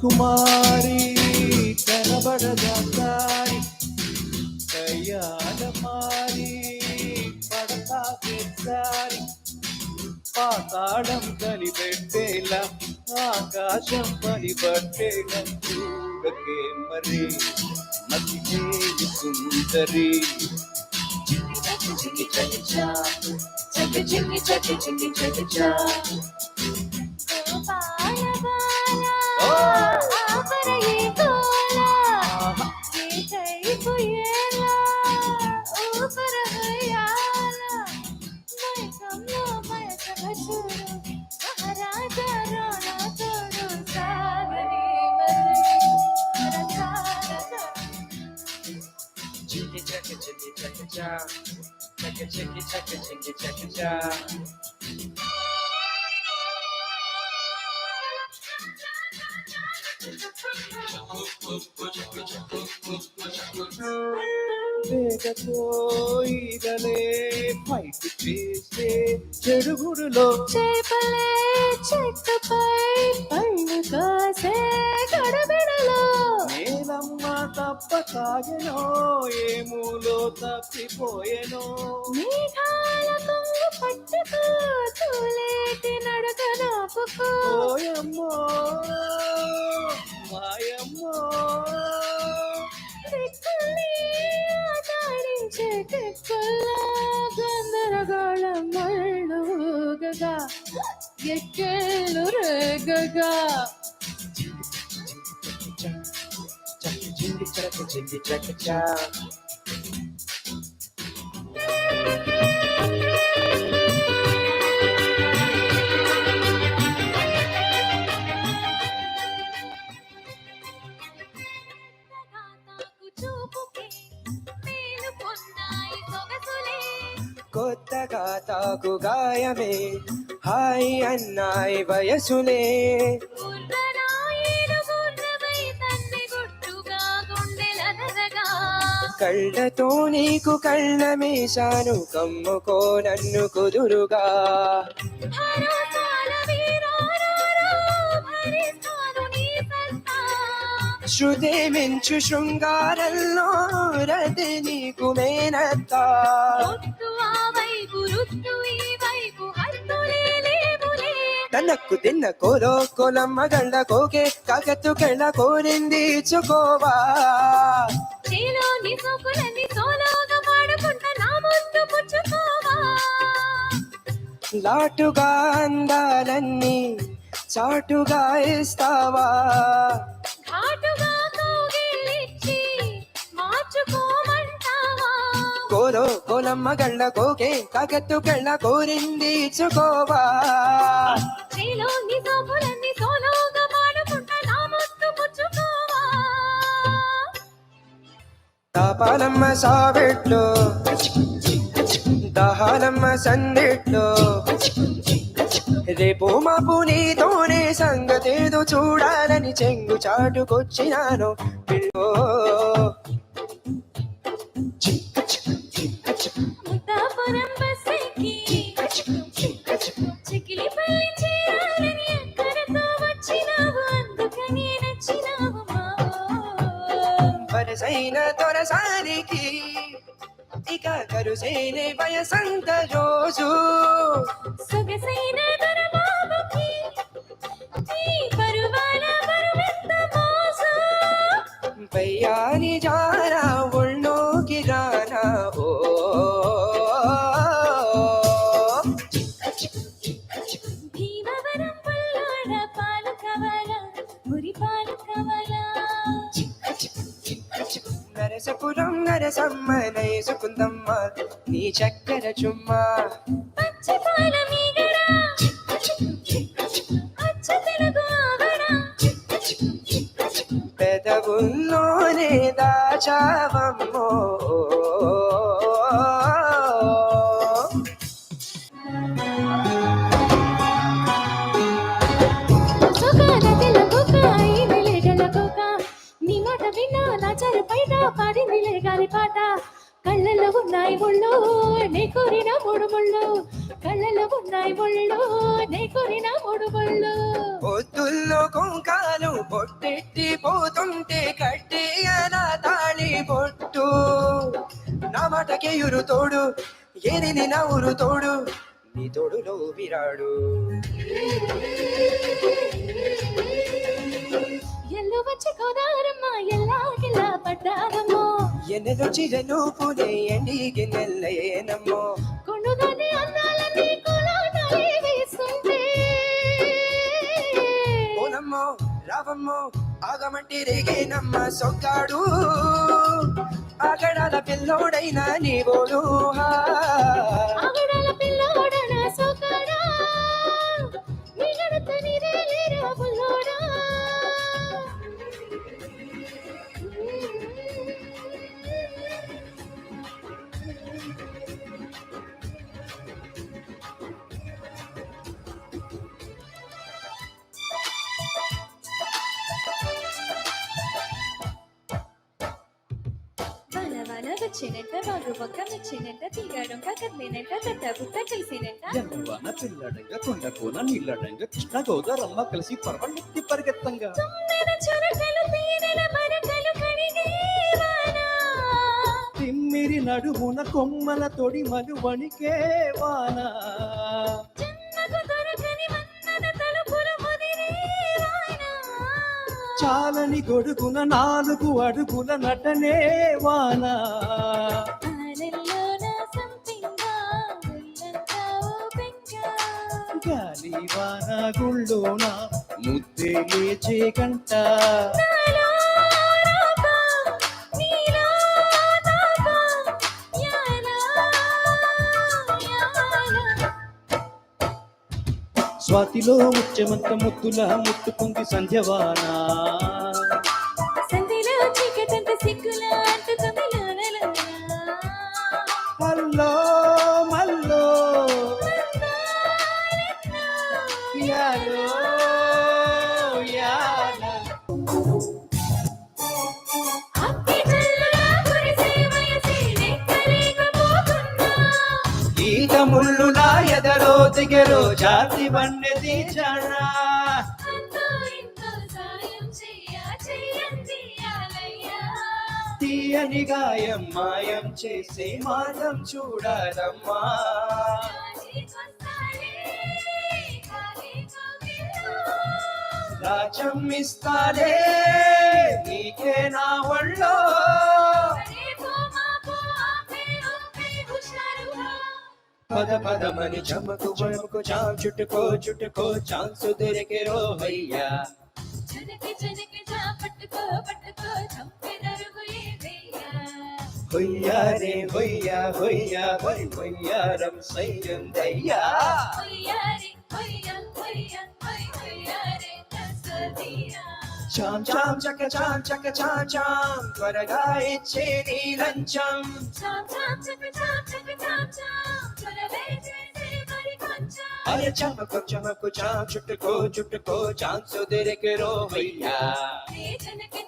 కుమారి కనబడదారి కయ్యాల మారి పడతా పెద్దారి పాతాళం కనిపెట్టేలా ఆకాశం పనిపట్టేలా చూడకే మరి మతి సుందరి చికి చకి చా చకి చికి చకి చికి చకి చా గోపాల బాల ఆపరయే తోల ఏ కైపు ఏలా ఊపర హయాల మైకంలో మయకల చూడు మహారాజా రాణా తోడు సాగరి మరి రసాల చికి చకి చికి చకి చా చకి చికి చకి చికి చకి చా వేగతో ఈగలే ఫైట్ చేసే చెడుగుడులో చేపలే చెట్టుపై పండు కాసే గడబిడలో నేలమ్మ తప్ప తాగెనో ఏమూలో తప్పిపోయెనో మేఘాల కొంగు పట్టుకో తూలేటి నడక నాపుకో ఓయమ్మో మాయమ్మో దిక్కుల్ని ఆటాడించే దిక్కుల్లో గందరగోళం మళ్ళూగగా ఎక్కేళ్ళు రేగగా చింగి చక చింగి చక చా కొత్తగా తాకు గాయమే హాయ్ అన్నాయి వయసులే కళ్ళతో నీకు కళ్ళ మీసాను కమ్ముకో నన్ను కుదురుగా శృతి మించు శృంగారంలో రతి నీకు మేనత్తా తనక్కు తిన్న కోలో కోలమ్మ గళ్ళ కోకే కాకెత్తు కెళ్ళ కోరింది చుకోవా లాటుగా అందాలన్నీ చాటుగా ఇస్తావా కోలో కోలమ్మ గళ్ళ కోకే కాకెత్తు కెళ్ళ కోరింది చుకోవా తాపాలమ్మ సావెట్లో దహాలమ్మ సందిట్లో రేపు మాపు నీతోనే సంగతేదో చూడాలని చెంగు చాటుకొచ్చినాను పిల్లో వరసైన తొరసారికి ఇక కరుసైనే వయసంత రోజు సొగసైన దొరబాబుకి ఈ పరువాల పరువెంత మోసు పయ్యాని జారా ఒళ్ళోకి రానా ఓ భీమవరం పుల్లోడ పాలు కవల మురి పాలు కవల నరసపురం నరసమ్మ నయసుకుందమ్మ నీ చక్కెర చుమ్మా పచ్చి పాల మీగడ అచ్చ తెలుగు ఆవడ పెదవుల్లోనే దాచావమ్మో నీ మాట విన్నా నా చారు పైన పాడిందిలే గాలి పాట కళ్ళల్లో ఉన్నాయి ముళ్ళు నీ కోరిన మూడు ముళ్ళు కళ్ళల్లో ఉన్నాయి ఒళ్ళు నే కొరిన ముడుబళ్ళు పొద్దుల్లో కుంకాలు పొట్టెట్టి పోతుంటే కట్టేయన తాళి పొట్టు నా మాటకే యురు తోడు ఏరిని నా ఊరు తోడు నీ తోడులో విరాడు ఎల్లు వచ్చి కోదారమ్మ ఎల్లాగిల్లా పడ్డారమ్మో ఎన్నెలు చిరను పునే ఎండికి నెల్లయేనమ్మో కొండుదాన్ని అందాలని కోలాటాలే వేస్తుంటే ఓనమ్మో రావమ్మో ఆగమంటే రేగేనమ్మ సొక్కాడు ఆగడాల పిల్లోడైనా నీ బోడు ఆగడాల పిల్లోడన సోకాడా నీ గడత నీరే లేరా బుల్లోడా వచ్చినట్ట బాగు పక్క వచ్చినట్ట తీగడం కదిలినట్ట తట్ట బుట్ట కలిసినట్ట జన్మవాన పిల్లడంగా కొండకోన నీళ్ళడంగా కృష్ణ గోదారమ్మ కలిసి పర్వన్నెత్తి పరిగెత్తంగా తుమ్మెద చురకలు తీరెల బరకలు కడిగేవానా తిమ్మిరి నడుమున కొమ్మల తొడిమలు వణికే వాన జన్మకు దొరకని మన్నన తలుపులు ముదిరేవానా చాలని గొడుగున 4 అడుగుల నటనే వాన ఆలెల్లోన సంపింగా ఉల్లంతా ఊపింగా గాలి వాన గుళ్ళోన ముద్దే లేచే గంట నాలో రాగా నీలో దాగా యాలా యాలా స్వాతిలో ముత్యమంత ముద్దుల ముట్టుకుంది సంధ్యవాన సంధిలో చీకటంత సిగ్గుల అంటుకుంది లోనలోన హల్లో మల్లో యాలో యాల అప్పి చల్లులా కురిసే వయసే లెక్కలేకపోతున్నా ఈత ముళ్ళులా ఎదరో దిగరో జాతి వన్నెది జనా అంతో ఇంతో సాయం చెయ్యాలయ్యా తీయని గాయం మాయం చేసే మార్గం చూడాలమ్మా రాజ్యం ఇస్తాలే నీకే నా ఒళ్ళో పద పదమని చమకు చమకు చుట్టుకో చుట్టుకో ఛాన్స్ దొరికే రోహయ్యా హొయ్యా రే హొయ్యా హొయ్యా హొయ్ హొయ్యారం సయ్యందయ్యా చాం చాం చక చాం త్వరగా ఇచ్చే నీ లంచం అరే చమకు చమకు చాం చుట్టుకో చుట్టుకో ఛాన్స్ దొరికే రోహయ్యా జనక